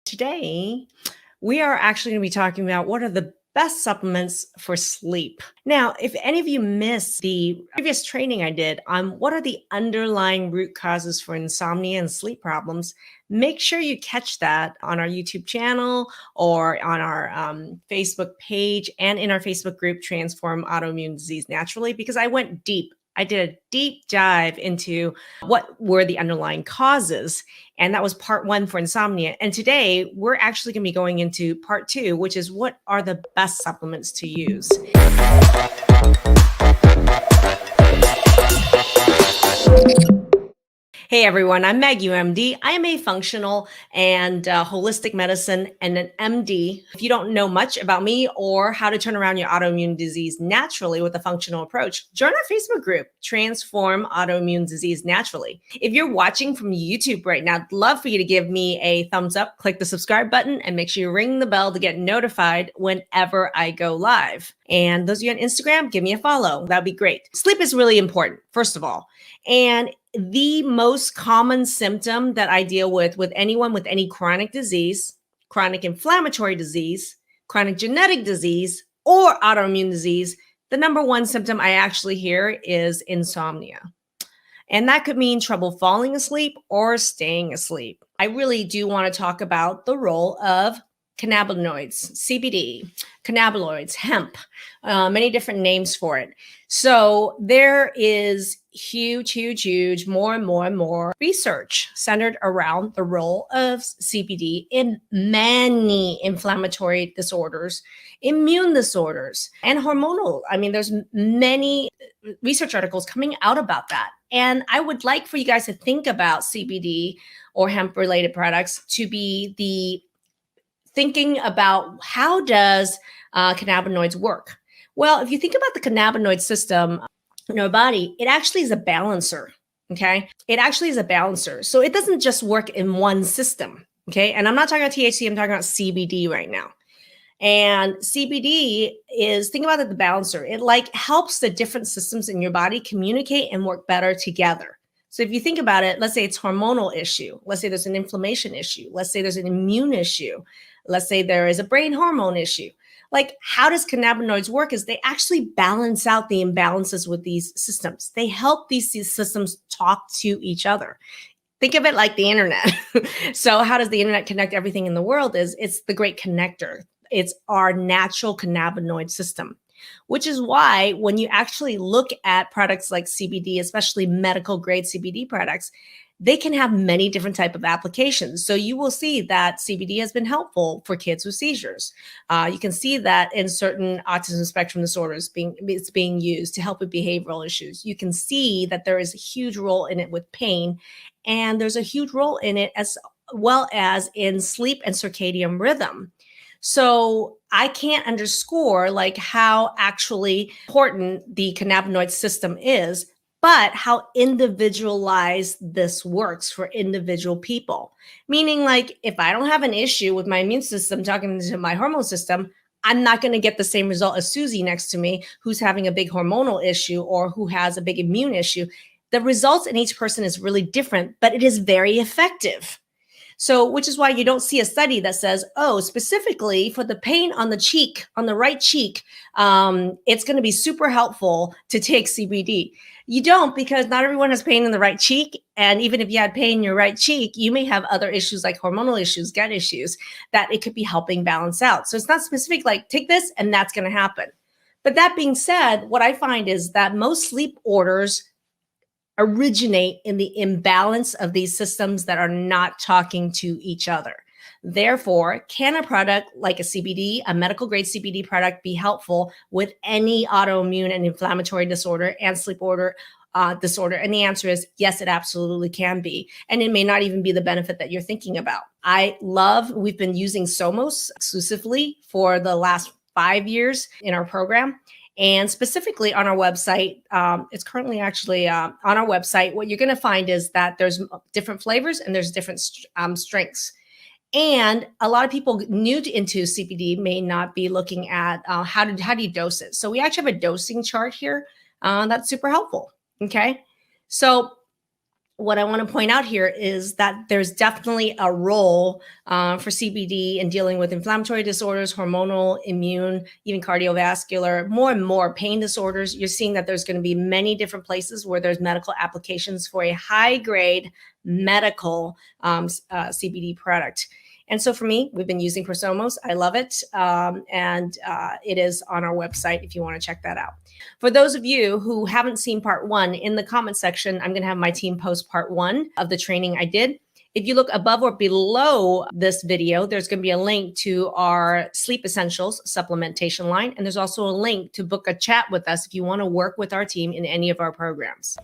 Today, we are actually going to be talking about what are the best supplements for sleep. Now, if any of you missed the previous training I did on what are the underlying root causes for insomnia and sleep problems, make sure you catch that on our YouTube channel or on our Facebook page and in our Facebook group, Transform Autoimmune Disease Naturally, because I went deep. I did a deep dive into what were the underlying causes. And that was part one for insomnia. And today we're actually going to be going into part two, which is what are the best supplements to use. Hey everyone, I'm Meg UMD. I am a functional and holistic medicine and an MD. If you don't know much about me or how to turn around your autoimmune disease naturally with a functional approach, join our Facebook group, Transform Autoimmune Disease Naturally. If you're watching from YouTube right now, I'd love for you to give me a thumbs up, click the subscribe button, and make sure you ring the bell to get notified whenever I go live. And those of you on Instagram, give me a follow. That'd be great. Sleep is really important, first of all. And the most common symptom that I deal with anyone with any chronic disease, chronic inflammatory disease, chronic genetic disease, or autoimmune disease, the number one symptom I actually hear is insomnia. And that could mean trouble falling asleep or staying asleep. I really do want to talk about the role of cannabinoids, CBD, cannabinoids, hemp, many different names for it. So there is huge, more and more research centered around the role of CBD in many inflammatory disorders, immune disorders, and hormonal. I mean, there's many research articles coming out about that. And I would like for you guys to think about CBD or hemp-related products to be the thinking about how does cannabinoids work? Well, if you think about the cannabinoid system in our body, it actually is a balancer, okay? It actually is a balancer. So it doesn't just work in one system, okay? And I'm not talking about THC, I'm talking about CBD right now. And CBD is, think about it, the balancer. It like helps the different systems in your body communicate and work better together. So if you think about it, let's say it's hormonal issue. Let's say there's an inflammation issue. Let's say there's an immune issue. Let's say there is a brain hormone issue. Like, how does cannabinoids work is they actually balance out the imbalances with these systems. They help these systems talk to each other. Think of it like the internet. So how does the internet connect everything in the world? It's the great connector. It's our natural cannabinoid system, which is why when you actually look at products like CBD, especially medical grade CBD products, they can have many different type of applications. So you will see that CBD has been helpful for kids with seizures. You can see that in certain autism spectrum disorders, it's being used to help with behavioral issues. You can see that there is a huge role in it with pain, and there's a huge role in it as well as in sleep and circadian rhythm. So I can't underscore like how actually important the cannabinoid system is, but how individualized this works for individual people. Meaning, like, if I don't have an issue with my immune system talking to my hormone system, I'm not going to get the same result as Susie next to me, who's having a big hormonal issue or who has a big immune issue. The results in each person is really different, but it is very effective. So, which is why you don't see a study that says, oh, specifically for the pain on the cheek, on the right cheek, it's going to be super helpful to take CBD. You don't, because not everyone has pain in the right cheek. And even if you had pain in your right cheek, you may have other issues like hormonal issues, gut issues that it could be helping balance out. So it's not specific, like take this and that's going to happen. But that being said, what I find is that most sleep orders originate in the imbalance of these systems that are not talking to each other. Therefore, can a product like a CBD, a medical grade CBD product, be helpful with any autoimmune and inflammatory disorder and sleep disorder? And the answer is yes, it absolutely can be. And it may not even be the benefit that you're thinking about. We've been using Somos exclusively for the last 5 years in our program. And specifically on our website, it's currently actually on our website. What you're going to find is that there's different flavors and there's different strengths. And a lot of people new into CBD may not be looking at how do you dose it. So we actually have a dosing chart here that's super helpful. Okay, so what I want to point out here is that there's definitely a role for CBD in dealing with inflammatory disorders, hormonal, immune, even cardiovascular, more and more pain disorders. You're seeing that there's going to be many different places where there's medical applications for a high grade medical CBD product. And so for me, we've been using Prosomos. I love it. And it is on our website if you want to check that out. For those of you who haven't seen part one, in the comment section, I'm going to have my team post part one of the training I did. If you look above or below this video, there's going to be a link to our Sleep Essentials supplementation line. And there's also a link to book a chat with us if you want to work with our team in any of our programs.